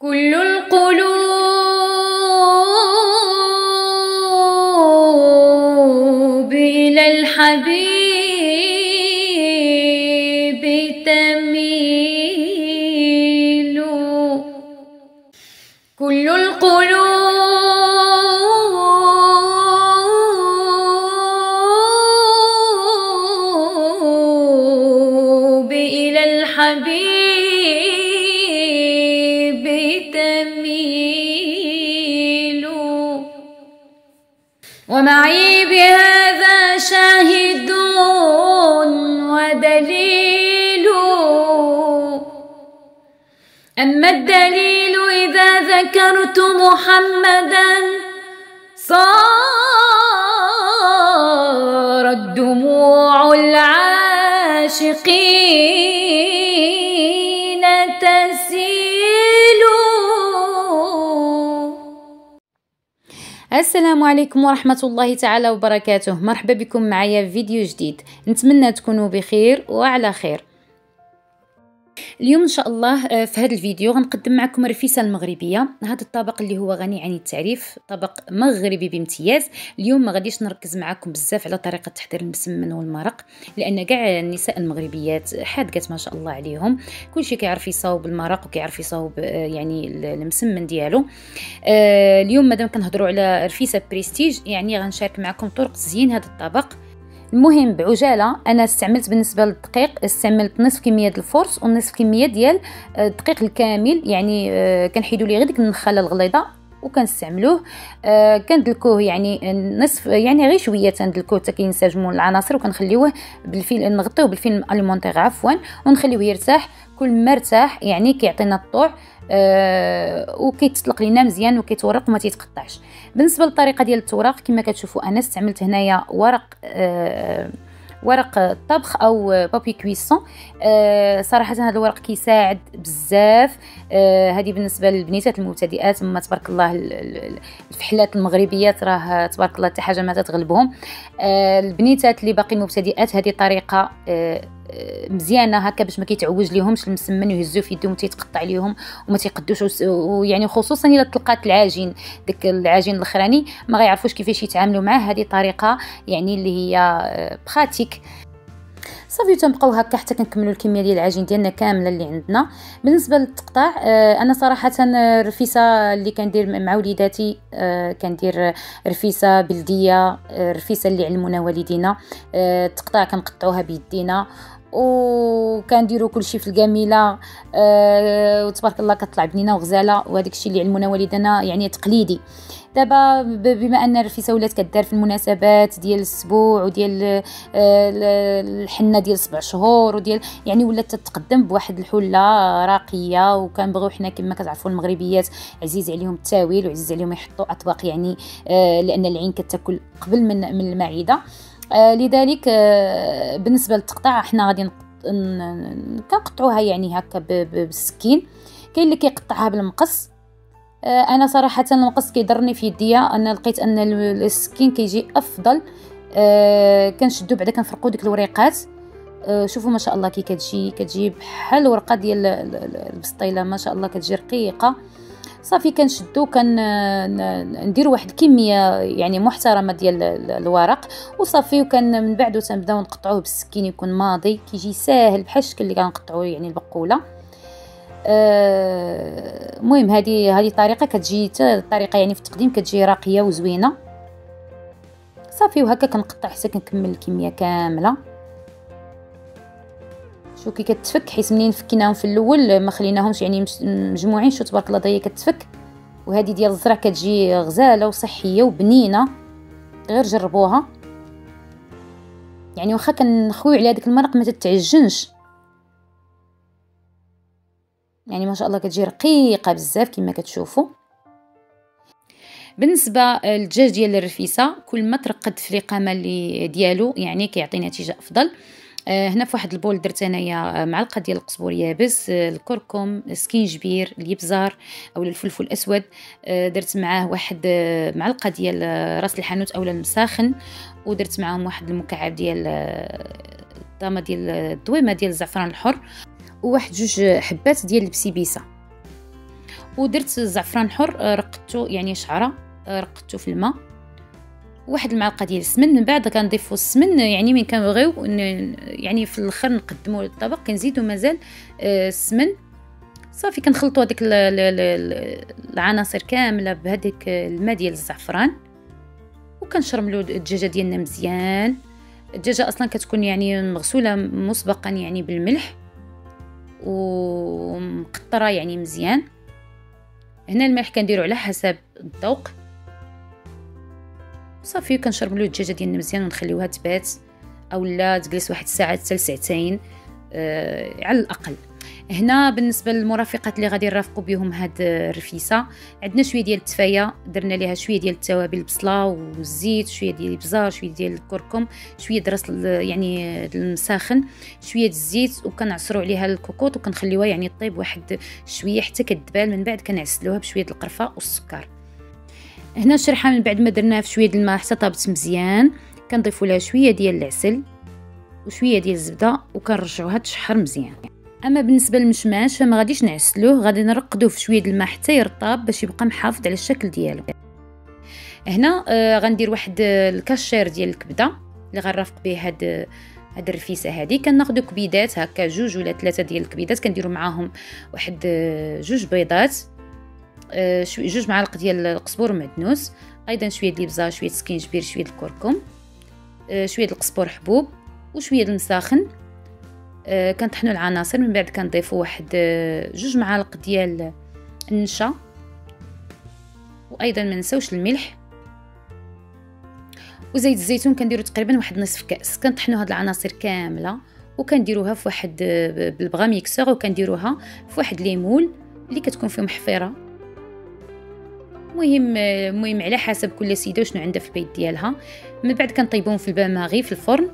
كل القلوب إلى الحبيب تميل. كل القلوب إلى الحبيب تميل. ومعي بهذا شاهد ودليل. أما الدليل إذا ذكرت محمدا صارت دموع العاشقين تسيل. السلام عليكم ورحمة الله تعالى وبركاته. مرحبا بكم معايا في فيديو جديد، نتمنى تكونوا بخير وعلى خير. اليوم ان شاء الله في هذا الفيديو غنقدم معكم الرفيسه المغربيه. هذا الطبق اللي هو غني عن التعريف، طبق مغربي بامتياز. اليوم ما غاديش نركز معكم بزاف على طريقه تحضير المسمن والمرق، لان كاع النساء المغربيات حادقات ما شاء الله عليهم، كلشي كيعرف يصاوب المرق وكيعرف يصاوب يعني المسمن ديالو. اليوم مادام كنهضروا على رفيسه بريستيج، يعني غنشارك معكم طرق تزيين هذا الطبق. المهم بعجاله، انا استعملت بالنسبه للدقيق استعملت نصف كميه ديال الفرص ونصف كميه ديال الدقيق الكامل، يعني كنحيدوا ليه غير ديك النخاله الغليظه وكنستعملوه. كندلكوه يعني نصف، يعني غير شويه تندلكوه حتى كينسجموا العناصر، وكنخليوه بالفيلم، نغطيوه بالفيلم اليمونتيغ عفوا، ونخليوه يرتاح. كل ما ارتاح يعني كيعطينا الطوع وكيتطلق لينا مزيان وكيتورق وما تيتقطعش. بالنسبه للطريقه ديال التوراق كما كتشوفوا انا استعملت هنايا ورق الطبخ او بابي كويسون. صراحه هذا الورق كيساعد بزاف. هذه بالنسبه للبنيتات المبتدئات، اما تبارك الله الفحلات المغربيات راه تبارك الله حتى حاجه ما تتغلبهم. البنيتات اللي باقي مبتدئات هذه طريقه مزيانه هكا باش ما كيتعوج ليهمش المسمن ويهزوه في يدهم تيتقطع ليهم وما تيقدوش، ويعني خصوصا الا تلقات العجين، داك العجين الاخراني ما غيعرفوش كيفاش يتعاملوا معاه. هذه طريقه يعني اللي هي براتيك. صافي تنبقاو هكا حتى كنكملوا الكميه ديال العجين ديالنا كامله اللي عندنا. بالنسبه للتقطاع، انا صراحه الرفيسه اللي كندير مع وليداتي كندير رفيسه بلديه، الرفيسه اللي علمونا والدينا. التقطاع كنقطعوها بيدينا وكنديروا كلشي في الجميله، وتبارك الله كتطلع بنينه وغزاله، وهذاك الشيء اللي علمونا والدينا يعني تقليدي. دابا بما ان الرفيسه ولات كدار في المناسبات ديال السبوع وديال الحنه ديال 7 شهور وديال يعني ولات تتقدم بواحد الحله راقيه، وكنبغيو حنا كما كتعرفوا المغربيات عزيز عليهم التاويل وعزيز عليهم يحطوا اطباق يعني لان العين كتاكل قبل من المعده. لذلك بالنسبه للتقطاع حنا غادي كنقطعوها يعني هكا بالسكين. كاين اللي كيقطعها بالمقص. انا صراحه المقص كيضرني في يديا، انا لقيت ان السكين كيجي افضل. كنشدو بعدا كنفرقوا ديك الوريقات. شوفوا ما شاء الله كي كتجي بحال الورقه ديال البسطيله، ما شاء الله كتجي رقيقه. صافي كنشدو نديروا واحد الكميه يعني محترمه ديال الورق وصافي، وكان من بعد تنبداو نقطعوه بالسكين يكون ماضي، كيجي ساهل بحال الشكل اللي كنقطعوه يعني البقوله. المهم هذه طريقه كتجي الطريقه يعني في التقديم كتجي راقيه وزوينه. صافي وهكا كنقطع حتى كنكمل الكميه كامله. شو كي كتفك، حيت منين فكيناهم في الاول ما خليناهمش يعني مجموعين، شو تبارك الله ضيه كتفك. وهذه ديال الزرع كتجي غزاله وصحيه وبنينه، غير جربوها. يعني واخا كنخويو على داك المرق ما تتعجنش، يعني ما شاء الله كتجي رقيقه بزاف كما كتشوفوا. بالنسبه للدجاج ديال الرفيسه، كل ما ترقد في القامه اللي ديالو يعني كيعطي نتيجه افضل. هنا في واحد البول درت انايا معلقه ديال القزبور يابس، الكركم، السكينجبير، اليبزار او الفلفل الاسود. درت معاه واحد معلقه ديال راس الحانوت اولا المساخن، ودرت معاهم واحد المكعب ديال الطامه ديال الدويمه ديال الزعفران الحر، وواحد 2 حبات ديال البسيبيسه. ودرت الزعفران حر، رقدته يعني شعره، رقدته في الماء، واحد المعلقه ديال السمن. من بعد كنضيفوا السمن يعني من كنبغيو يعني في الاخر نقدموا للطبق كنزيدوا مازال السمن. صافي كنخلطوا هذيك العناصر كامله بهذيك الماء ديال الزعفران، وكنشرملوا الدجاجه ديالنا مزيان. الدجاجه اصلا كتكون يعني مغسوله مسبقا يعني بالملح ومقطره يعني مزيان. هنا الملح كنديروا على حسب الذوق. صافي كنشرملوا الدجاجه ديالنا مزيان ونخليوها تبات او لا تجلس واحد الساعه حتى لساعتين على الاقل. هنا بالنسبه للمرافقات اللي غادي نرافقوا بهم هاد الرفيسه، عندنا شويه ديال التفايه، درنا ليها شويه ديال التوابل، البصله والزيت، شويه ديال الابزار، شويه ديال الكركم، شويه راس يعني المساخن، شويه الزيت، وكنعصروا عليها الكوكوط وكنخليوها يعني طيب واحد شويه حتى كتدبال. من بعد كنعسلوها بشويه القرفه والسكر. هنا الشريحه من بعد ما درناها في شويه الماء حتى طابت مزيان، كنضيفوا لها شويه ديال العسل وشويه ديال الزبده وكنرجعوها تشحر مزيان. اما بالنسبه للمشماش فما غاديش نعسلوه، غادي نرقدوه في شويه الماء حتى يرطب باش يبقى محافظ على الشكل ديالو. هنا غندير واحد الكاشير ديال الكبده اللي غنرافق به هاد الرفيسه هذه. كناخذوا كبيدات هكا، 2 ولا 3 ديال الكبيدات، كنديروا معاهم واحد 2 بيضات، 2 معالق ديال القزبور ومعدنوس، ايضا شويه ديال الابزار، شويه سكينجبير، شويه الكركم، شويه القزبور حبوب وشويه المساخن. كنطحنوا العناصر. من بعد كنضيفوا واحد 2 معالق ديال النشا، وايضا ما نساوش الملح وزيت الزيتون. كنديروا تقريبا واحد نصف كاس. كنطحنوا هاد العناصر كامله وكنديروها في واحد بالبغا ميكسور، وكنديروها في واحد ليمول اللي كتكون فيه محفره. المهم على حسب كل سيده شنو عندها في البيت ديالها. من بعد كنطيبوهم في البان ماغي في الفرن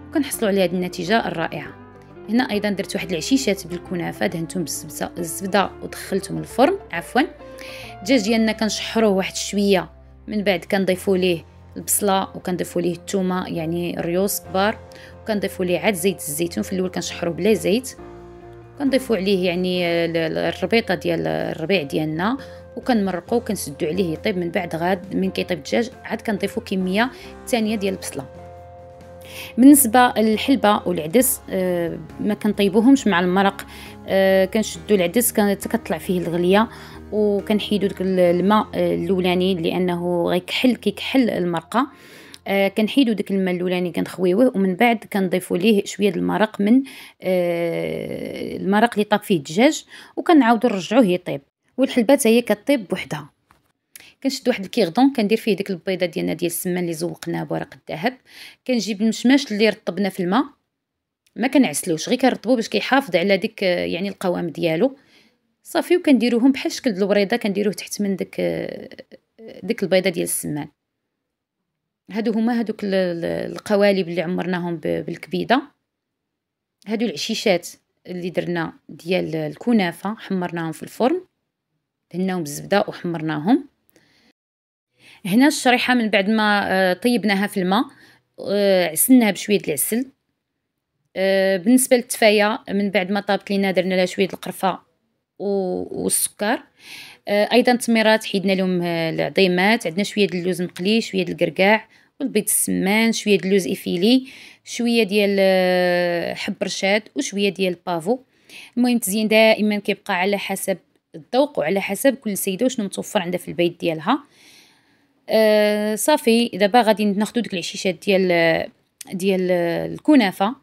وكنحصلوا على هذه النتيجه الرائعه. هنا ايضا درت واحد العشيشات بالكنافه، دهنتهم بالزبده ودخلتهم الفرن. الدجاج ديالنا كنشحروه واحد شويه، من بعد كنضيفوا ليه البصله وكنضيفوا ليه الثومه يعني ريوس كبار، وكنضيفوا ليه عاد زيت الزيتون. في الاول كنشحروه بلا زيت، كنضيفوا عليه يعني الربيطه ديال الربيع ديالنا وكنمرقوا وكنسدوا عليه يطيب. من بعد غاد من كيطيب الدجاج عاد كنضيفوا كميه ثانيه ديال البصله. بالنسبه للحلبه والعدس ما كنطيبوهمش مع المرق، كنشدوا العدس كتطلع فيه الغليه وكنحيدوا داك الماء الاولاني لانه كيكحل المرقه. كنحيدوا داك الماء الاولاني كنخويوه، ومن بعد كنضيفوا ليه شويه المرق من المرق اللي طاب فيه الدجاج وكنعاودوا نرجعوه يطيب. والحلبه حتى هي كطيب بوحدها. كنشد واحد الكيغدون كندير فيه ديك البيضه ديالنا ديال السمان اللي زوقناها بورق الذهب. كنجيب المشماش اللي رطبنا في الماء، ما كنعسلوش، غير كنرطبو باش كيحافظ على ديك يعني القوام ديالو. صافي وكنديروهم بحال شكل الوريده، كنديروه تحت من ديك البيضه ديال السمان. هادو هما هادوك القوالب اللي عمرناهم بالكبيده. هادو العشيشات اللي درنا ديال الكنافه، حمرناهم في الفرن، دهناهم بالزبده وحمرناهم. هنا الشريحه من بعد ما طيبناها في الماء عسلناها بشويه العسل. بالنسبه للتفايه من بعد ما طابت لينا درنا لها شويه القرفه والسكر. ايضا التميرات حيدنا لهم العظيمات، عندنا شويه ديال اللوز مقلي، شويه ديال الكركاع والبيض السمان، شويه ديال اللوز افيلي، شويه ديال حب رشاد وشويه ديال البافو. المهم التزيين دائما كيبقى على حسب الذوق وعلى حسب كل سيده وشنو متوفر عندها في البيت ديالها. صافي دابا غادي ناخذ ديك العشيشات ديال الكنافه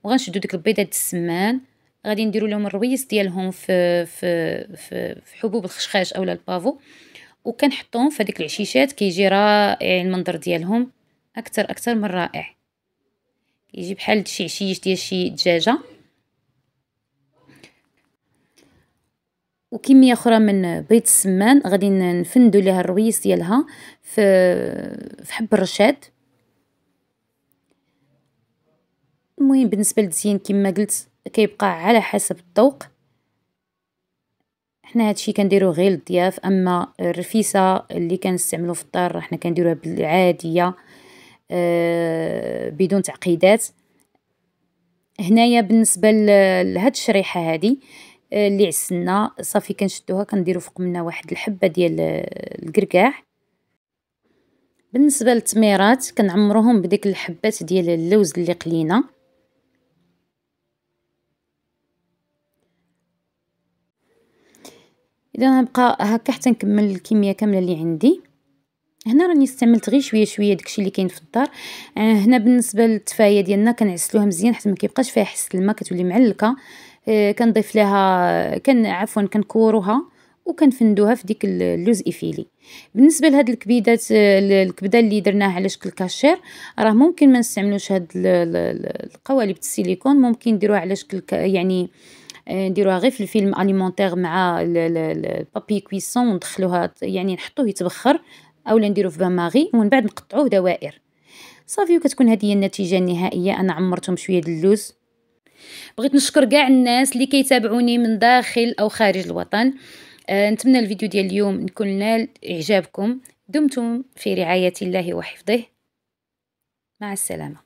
وغنشدو ديك البيضات السمان، غادي نديروا لهم الرويس ديالهم في حبوب الخشخاش اولا البافو، وكنحطوهم في هذيك العشيشات. كيجي رائع المنظر ديالهم، اكثر من رائع، كيجي بحال شي عشيش ديال شي دجاجه. وكميه اخرى من بيض السمان غادي نفندوا ليها الرويس ديالها في حب الرشاد. المهم بالنسبه للتزيين كما قلت كيبقى على حسب الذوق. حنا هادشي كنديروه غير للضياف، اما الرفيسه اللي كنستعملو في الدار حنا كنديروها بالعاديه بدون تعقيدات. هنايا بالنسبه لهاد الشريحه هذه اللي عسلنا صافي كنشدوها كنديرو فوق منها واحد الحبة ديال الكركاع. بالنسبة للتميرات كنعمروهم بديك الحبات ديال اللوز اللي قلينا. اذا نبقى هكا حتى نكمل الكميه كامله اللي عندي. هنا راني استعملت غير شويه شويه داكشي اللي كاين في الدار. هنا بالنسبه للتفايه ديالنا كنعسلوها مزيان حتى ما كيبقاش فيها حس الماء كتولي معلكه. كنضيف لها عفوا كنكوروها وكنفندوها في ديك اللوز ايفيلي. بالنسبه لهاد الكبيدات الكبده اللي درناها على شكل كاشير راه ممكن ما نستعملوش هاد القوالب السيليكون، ممكن نديروها على شكل يعني نديروها غير في الفيلم اليمونتير مع البابي كويسون وندخلوها يعني نحطوه يتبخر اولا نديروه في بان ماغي ومن بعد نقطعوه دوائر صافي. وكتكون هذه هي النتيجه النهائيه. انا عمرتهم شويه د اللوز. بغيت نشكر كاع الناس اللي كيتابعوني من داخل او خارج الوطن. نتمنى الفيديو ديال اليوم نكون نال اعجابكم. دمتم في رعايه الله وحفظه. مع السلامه.